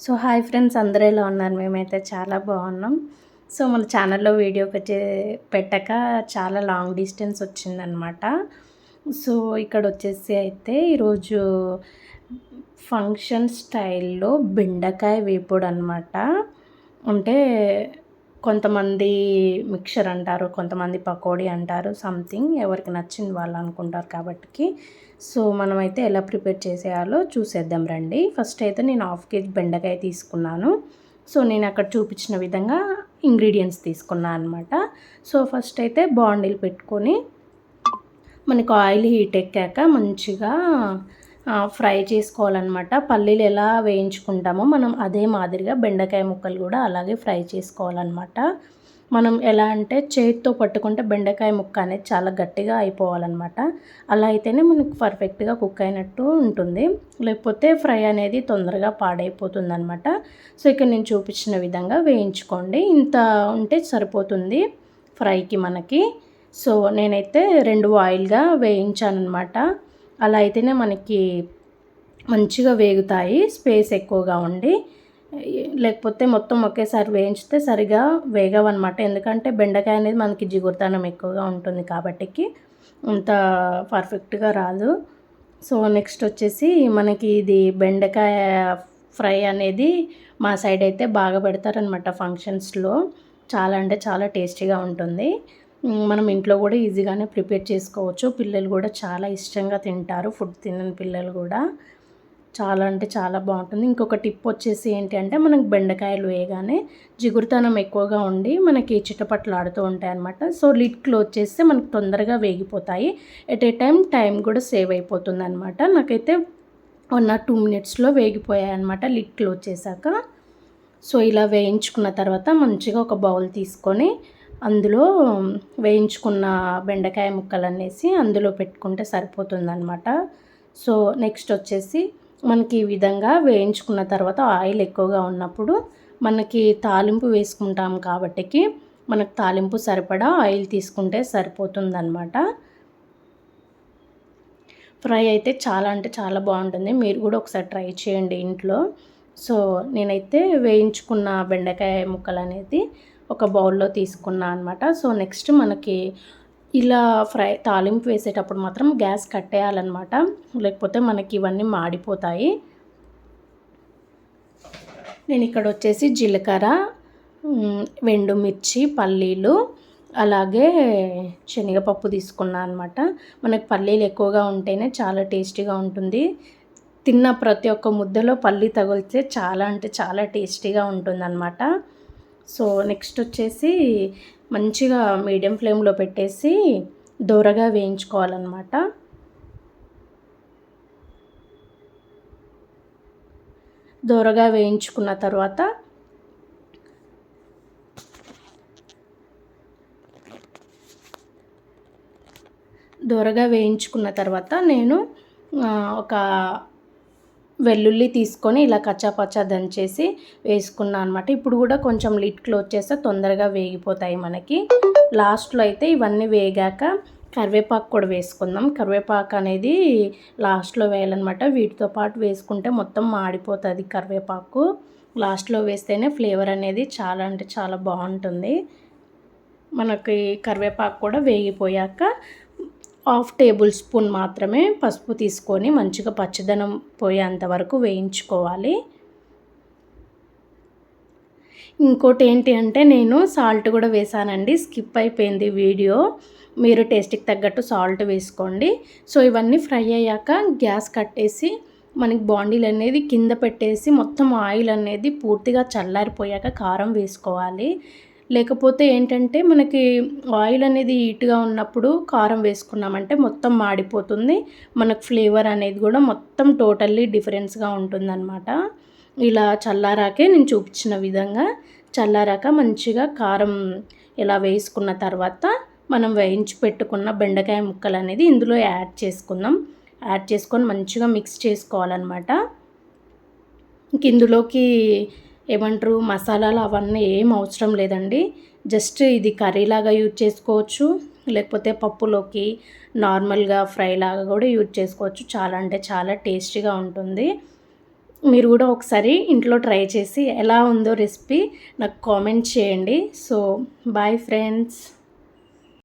So hi friends, అందరూ ఎలా ఉన్నారు? మేమైతే చాలా బాగున్నాం. సో మన ఛానల్లో వీడియో పెట్టాక చాలా లాంగ్ డిస్టెన్స్ వచ్చిందనమాట. సో ఇక్కడ వచ్చేసి అయితే ఈరోజు ఫంక్షన్ స్టైల్లో బెండకాయ వేపుడు అనమాట. అంటే కొంతమంది మిక్చర్ అంటారు, కొంతమంది పకోడీ అంటారు, సంథింగ్ ఎవరికి నచ్చింది వాళ్ళు అనుకుంటారు కాబట్టి. సో మనమైతే ఎలా ప్రిపేర్ చేసేయాలో చూసేద్దాం రండి. ఫస్ట్ అయితే నేను 1/2 kg బెండకాయ తీసుకున్నాను. సో నేను అక్కడ చూపించిన విధంగా ఇంగ్రీడియంట్స్ తీసుకున్నాను అనమాట. సో ఫస్ట్ అయితే బాండిల్ పెట్టుకొని మనకు ఆయిల్ హీట్ ఎక్కాక మంచిగా ఫ్రై చేసుకోవాలన్నమాట. పల్లీలు ఎలా వేయించుకుంటామో మనం అదే మాదిరిగా బెండకాయ ముక్కలు కూడా అలాగే ఫ్రై చేసుకోవాలన్నమాట. మనం ఎలా అంటే చేతితో పట్టుకుంటే బెండకాయ ముక్క అనేది చాలా గట్టిగా అయిపోవాలన్నమాట. అలా అయితేనే మనకు పర్ఫెక్ట్గా కుక్ అయినట్టు ఉంటుంది, లేకపోతే ఫ్రై అనేది తొందరగా పాడైపోతుంది అనమాట. సో ఇక్కడ నేను చూపించిన విధంగా వేయించుకోండి. ఇంత ఉంటే సరిపోతుంది ఫ్రైకి మనకి. సో నేనైతే 2 ఆయిల్గా వేయించానమాట. అలా అయితేనే మనకి మంచిగా వేగుతాయి, స్పేస్ ఎక్కువగా ఉండి. లేకపోతే మొత్తం ఒకేసారి వేయించితే సరిగా వేగవన్నమాట. ఎందుకంటే బెండకాయ అనేది మనకి జిగురుతనం ఎక్కువగా ఉంటుంది కాబట్టి అంత పర్ఫెక్ట్గా రాదు. సో నెక్స్ట్ వచ్చేసి మనకి ఇది బెండకాయ ఫ్రై అనేది మా సైడ్ అయితే బాగా పెడతారనమాట ఫంక్షన్స్లో. చాలా అంటే చాలా టేస్టీగా ఉంటుంది. మనం ఇంట్లో కూడా ఈజీగానే ప్రిపేర్ చేసుకోవచ్చు. పిల్లలు కూడా చాలా ఇష్టంగా తింటారు, ఫుడ్ తినని పిల్లలు కూడా. చాలా అంటే చాలా బాగుంటుంది. ఇంకొక టిప్ వచ్చేసి ఏంటి అంటే, మనకు బెండకాయలు వేయగానే జిగురుతనం ఎక్కువగా ఉండి మనకి చిటపట్లాడుతూ ఉంటాయి అన్నమాట. సో లిడ్ క్లోజ్ చేస్తే మనకు తొందరగా వేగిపోతాయి. ఎట్ ఏ టైం కూడా సేవ్ అయిపోతుంది అనమాట. నాకైతే 1 or 2 minutesలో వేగిపోయాయి అనమాట లిడ్ క్లోజ్ చేశాక. సో ఇలా వేయించుకున్న తర్వాత మంచిగా ఒక బౌల్ తీసుకొని అందులో వేయించుకున్న బెండకాయ ముక్కలనేసి అందులో పెట్టుకుంటే సరిపోతుందన్నమాట. సో నెక్స్ట్ వచ్చేసి మనకి ఈ విధంగా వేయించుకున్న తర్వాత ఆయిల్ ఎక్కువగా ఉన్నప్పుడు మనకి తాలింపు వేసుకుంటాం కాబట్టి మనకు తాలింపు సరిపడా ఆయిల్ తీసుకుంటే సరిపోతుందన్నమాట. ఫ్రై అయితే చాలా అంటే చాలా బాగుంటుంది. మీరు కూడా ఒకసారి ట్రై చేయండి ఇంట్లో. సో నేనైతే వేయించుకున్న బెండకాయ ముక్కలు అనేది ఒక బౌల్లో తీసుకున్నా అనమాట. సో నెక్స్ట్ మనకి ఇలా తాలింపు వేసేటప్పుడు మాత్రం గ్యాస్ కట్టేయాలన్నమాట, లేకపోతే మనకి ఇవన్నీ మాడిపోతాయి. నేను ఇక్కడ వచ్చేసి జీలకర్ర, ఎండుమిర్చి, పల్లీలు, అలాగే శనగపప్పు తీసుకున్నాను అనమాట. మనకి పల్లీలు ఎక్కువగా ఉంటేనే చాలా టేస్టీగా ఉంటుంది. తిన్న ప్రతి ఒక్క ముద్దలో పల్లి తగిలితే చాలా అంటే చాలా టేస్టీగా ఉంటుందన్నమాట. సో నెక్స్ట్ వచ్చేసి మంచిగా మీడియం ఫ్లేమ్లో పెట్టేసి దోరగా వేయించుకోవాలన్నమాట. దోరగా వేయించుకున్న తర్వాత నేను ఒక వెల్లుల్లి తీసుకొని ఇలా కచ్చాపచ్చా దంచేసి వేసుకున్నాను అనమాట. ఇప్పుడు కూడా కొంచెం లిడ్ క్లోజ్ చేస్తే తొందరగా వేగిపోతాయి మనకి. లాస్ట్లో అయితే ఇవన్నీ వేగాక కరివేపాకు కూడా వేసుకుందాం. కరివేపాకు అనేది లాస్ట్లో వేయాలన్నమాట. వీటితో పాటు వేసుకుంటే మొత్తం మాడిపోతుంది కరివేపాకు. లాస్ట్లో వేస్తేనే ఫ్లేవర్ అనేది చాలా అంటే చాలా బాగుంటుంది. మనకి కరివేపాకు కూడా వేగిపోయాక 1/2 టేబుల్ స్పూన్ మాత్రమే పసుపు తీసుకొని మంచిగా పచ్చదనం పోయేంత వరకు వేయించుకోవాలి. ఇంకోటి ఏంటి అంటే, నేను సాల్ట్ కూడా వేసానండి, స్కిప్ అయిపోయింది వీడియో. మీరు టేస్ట్కి తగ్గట్టు సాల్ట్ వేసుకోండి. సో ఇవన్నీ ఫ్రై అయ్యాక గ్యాస్ కట్టేసి మనకి బాండీలు అనేది కింద పెట్టేసి మొత్తం ఆయిల్ అనేది పూర్తిగా చల్లారిపోయాక కారం వేసుకోవాలి. లేకపోతే ఏంటంటే మనకి ఆయిల్ అనేది హీట్గా ఉన్నప్పుడు కారం వేసుకున్నామంటే మొత్తం మాడిపోతుంది. మనకు ఫ్లేవర్ అనేది కూడా మొత్తం టోటల్లీ డిఫరెన్స్గా ఉంటుందన్నమాట. ఇలా చల్లారాకే నేను చూపించిన విధంగా చల్లారాక మంచిగా కారం ఇలా వేసుకున్న తర్వాత మనం వేయించి పెట్టుకున్న బెండకాయ ముక్కలు అనేది ఇందులో యాడ్ చేసుకుందాం. యాడ్ చేసుకొని మంచిగా మిక్స్ చేసుకోవాలన్నమాట. ఇంక ఇందులోకి ఏమంటారు మసాలాలు అవన్నీ ఏం అవసరం లేదండి. జస్ట్ ఇది కర్రీలాగా యూజ్ చేసుకోవచ్చు, లేకపోతే పప్పులోకి నార్మల్గా ఫ్రై లాగా కూడా యూజ్ చేసుకోవచ్చు. చాలా అంటే చాలా టేస్టీగా ఉంటుంది. మీరు కూడా ఒకసారి ఇంట్లో ట్రై చేసి ఎలా ఉందో రెసిపీ నాకు కామెంట్ చేయండి. So bye friends.